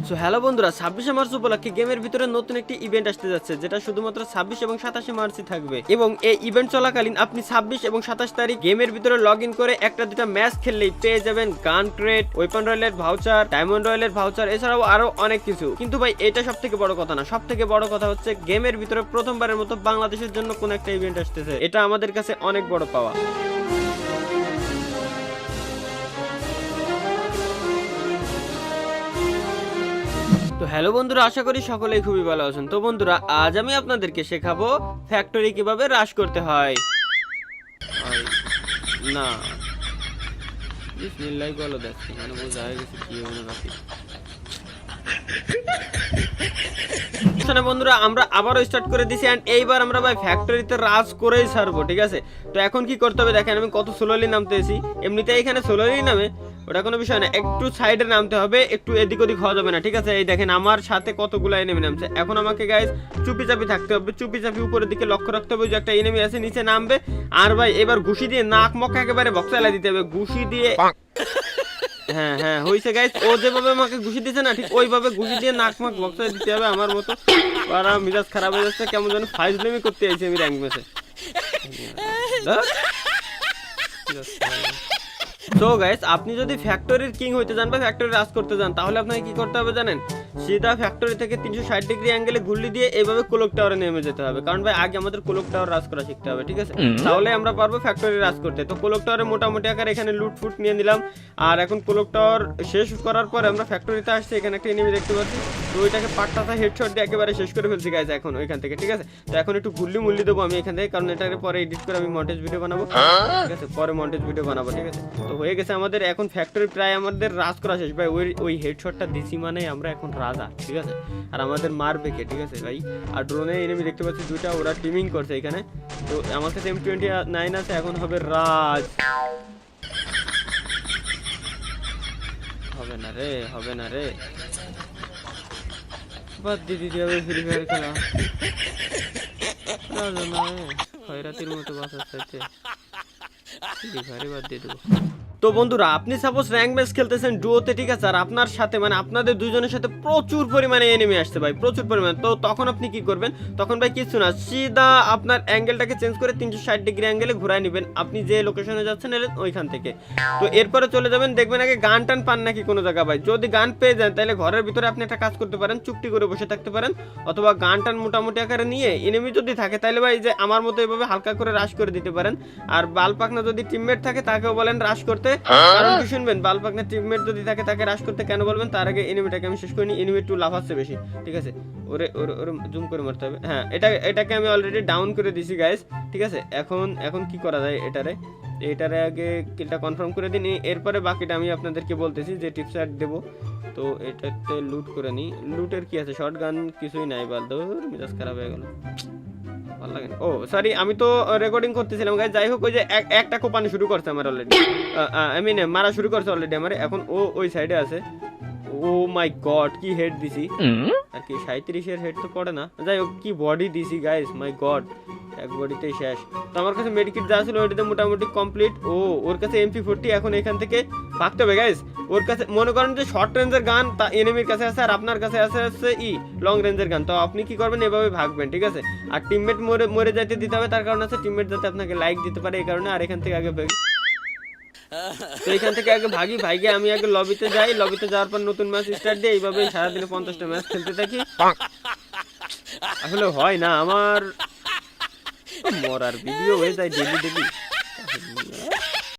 So hello বন্ধুরা, 26শে March উপলক্ষে গেমের ভিতরে নতুন একটি ইভেন্ট আসতে যাচ্ছে, যেটা শুধুমাত্র 26 এবং 27শে মার্চই থাকবে। এবং এই ইভেন্ট চলাকালীন আপনি 26 এবং 27 তারিখ গেমের ভিতরে লগ ইন করে একটা দুটা ম্যাচ খেললেই পেয়ে যাবেন গান ক্রেট, ওয়েপন রয়্যালের ভাউচার, ডায়মন্ড রয়্যালের ভাউচার, এছাড়াও আরো অনেক কিছু। কিন্তু ভাই এটা সব থেকে বড় কথা না, সব থেকে বড় কথা হচ্ছে গেমের ভিতরে প্রথমবারের মতো বাংলাদেশের জন্য কোন একটা ইভেন্ট আসতেছে। এটা আমাদের কাছে অনেক বড় পাওয়া। তো হ্যালো বন্ধুরা, আশা করি সকলেই খুবই ভালো আছেন। তো বন্ধুরা, আজ আমি আপনাদেরকে শেখাবো ফ্যাক্টরি কিভাবে হ্রাস করতে হয়। না বিসমিল্লাহ বলো, দেখছি মানে বোঝা হয়ে গেছে কি হবে না বাকি। বন্ধুরা, আমরা আবারও স্টার্ট করে দিছি এন্ড এইবার আমরা ভাই ফ্যাক্টরিতে রাজ করেই ছাড়বো, ঠিক আছে? তো এখন কি করতে হবে দেখেন, আমি কত স্লোলি নামতেছি। এমনিতে এখানে স্লোলি নামে, ওটা কোনো বিষয় না, একটু সাইডে নামতে হবে, একটু এদিক ওদিক হওয়া যাবে না, ঠিক আছে? এই দেখেন আমার সাথে কতগুলো এনিমি নামছে। এখন আমাকে গাইস চুপি চাপি থাকতে হবে, চুপি চাপি উপরের দিকে লক্ষ্য রাখতে হবে যে একটা এনিমি আছে নিচে নামবে। আর ভাই এবার ঘুষি দিয়ে নাক মুখ একেবারে বক্সালা দিতে হবে, ঘুষি দিয়ে। হ্যাঁ হ্যাঁ হইছে গাইস, ও যেভাবে আমাকে ঘুষি দিছে না, ঠিক ওইভাবে ঘুষি দিয়ে নাক মুখ বক্সালা দিতে হবে আমার মতো। আর মিজাজ খারাপ হয়ে যাচ্ছে, কেমন যেন ফাইজলামি করতে আইছি আমি র্যাঙ্ক ম্যাচে। সো গাইস, আপনি যদি ফ্যাক্টরির কিং হইতে চান বা ফ্যাক্টরি রাজ করতে চান, তাহলে আপনাকে কি করতে হবে জানেন? সিধা ফ্যাক্টরি থেকে 360 ডিগ্রি অ্যাঙ্গেলে ঘুরলি দিয়ে এইভাবে ক্লক টাওয়ারে নেমে যেতে হবে। কারণ ভাই আগে আমাদের ক্লক টাওয়ার রাজ করা শিখতে হবে, ঠিক আছে? তাহলে আমরা পারবো ফ্যাক্টরি রাজ করতে। তো ক্লক টাওয়ারে মোটামুটি আকারে এখানে লুট ফুট নিয়ে নিলাম। আর এখন ক্লক টাওয়ার শেষ করার পরে আমরা ফ্যাক্টরিতে আসছি, এখানে একটা এনিমি দেখতে পাচ্ছি। তো ওইটাকে পাট্টাটা হেডশট দিয়ে একেবারে শেষ করে ফেলছি গাইস এখন ওইখান থেকে, ঠিক আছে? তো এখন একটু গুল্লি মুল্লি দেবো আমি এখান থেকে, কারণ এটাকে পরে এডিট করে আমি মন্টেজ ভিডিও বানাবো, ঠিক আছে? পরে মন্টেজ ভিডিও বানাবো, ঠিক আছে? তো হয়ে গেছে আমাদের এখন ফ্যাক্টরি প্রায় আমাদের রাজ করা শেষ ভাই। ওই হেডশটটা দিছি মানে আমরা এখন রাজা, ঠিক আছে? আর আমাদের মারবে কে, ঠিক আছে ভাই? আর ড্রোনে এনিমি দেখতে পাচ্ছি দুইটা, ওরা টিমিং করছে এখানে। তো আমার কাছে M29 আছে, এখন হবে রাজ। হবে না রে, হবে না রে, বাদ দিয়ে দিতে হবে ফ্রি ফায়ার খেলা। রাজা নয়, খয়রাতির মতো বাঁচার চাইতে ফ্রি ফায়ারই বাদ দিয়ে দেবো। তো বন্ধুরা, আপনি সাপোজ র্যাঙ্ক ম্যাচ খেলতেছেন ডুওতে, ঠিক আছে? আর আপনার সাথে মানে আপনাদের দুইজনের সাথে প্রচুর পরিমাণে এনিমি আসছে ভাই, প্রচুর পরিমাণে। তো তখন আপনি কি করবেন? তখন ভাই কিছু না, সিধা আপনার অ্যাঙ্গেলটাকে চেঞ্জ করে 360 ডিগ্রি অ্যাঙ্গেলে ঘুরায় নেবেন আপনি যে লোকেশনে যাচ্ছেন ওইখান থেকে। তো এরপরে চলে যাবেন, দেখবেন আগে গান টান পান নাকি কোনো জায়গা ভাই। যদি গান পেয়ে যান তাহলে ঘরের ভিতরে আপনি একটা কাজ করতে পারেন, চুপটি করে বসে থাকতে পারেন, অথবা গান টান মোটামুটি আকারে নিয়ে এনিমি যদি থাকে তাহলে ভাই যে আমার মতো এভাবে হালকা করে রাশ করে দিতে পারেন। আর বালপাকনা যদি টিমমেট থাকে তাকেও বলেন রাশ করতে। কারণ কি শুনবেন, বালপাকনা টিমমেট যদি থাকে তাকে রাশ করতে কেন বলবেন? তার আগে এনিমিটাকে আমি শেষ করিনি, এনিমি একটু লাফাচ্ছে বেশি, ঠিক আছে? ওরে ওরে ওরে জুম করে মারতে হবে। হ্যাঁ, এটাকে আমি অলরেডি ডাউন করে দিছি গাইস, ঠিক আছে? এখন কি করা যায় এটারে আগে কিলটা কনফার্ম করে দিন, এরপরে বাকিটা আমি আপনাদেরকে বলতেছি যে টিপস অ্যাড দেবো। তো এটাতে লুট করে নিই। লুটের কি আছে, শর্ট গান কিছুই নাই, বালদৌর মেজাজ খারাপ হয়ে গেল, ভালো লাগে না। ও সরি, আমি তো রেকর্ডিং করতেছিলাম গাইস। যাই হোক, ওই যে একটা কোপানি শুরু করছে আমার অলরেডি, আই মিন মারা শুরু করছে অলরেডি আমার। এখন ও ওই সাইডে আছে। ও মাই গড, কি হেড দিছি! আর কি 37 হেড তো পড়ে না। যাই হোক, কি বডি দিছি গাইস, মাই গড, এক বডিতেই শেষ। তো আমার কাছে মেডিকিট যা ছিল ওইটাতে মোটামুটি কমপ্লিট। ওর কাছে MP40। এখন এখান থেকে ভাগতে হবে গাইস। ওর কাছে মনে করেন যে শর্ট রেঞ্জের গান এনিমির কাছে আছে, আর আপনার কাছে আছে লং রেঞ্জের গান। তো আপনি কি করবেন, এভাবে ভাগবেন, ঠিক আছে? আর টিমমেট মরে যাইতে দিতে হবে, তার কারণ আছে টিমমেট যাতে আপনাকে লাইক দিতে পারে, এই কারণে। আর এখান থেকে আগে তো এখান থেকে আগে ভাগে আমি আগে লবিতে যাই, লবিতে যাওয়ার পর নতুন ম্যাচ স্টার্ট দিই। এইভাবে সারাদিনে 50টা ম্যাচ খেলতে থাকি। আসলে হয় না আমার, মরার ভিডিও হয়ে যায় ডেলি।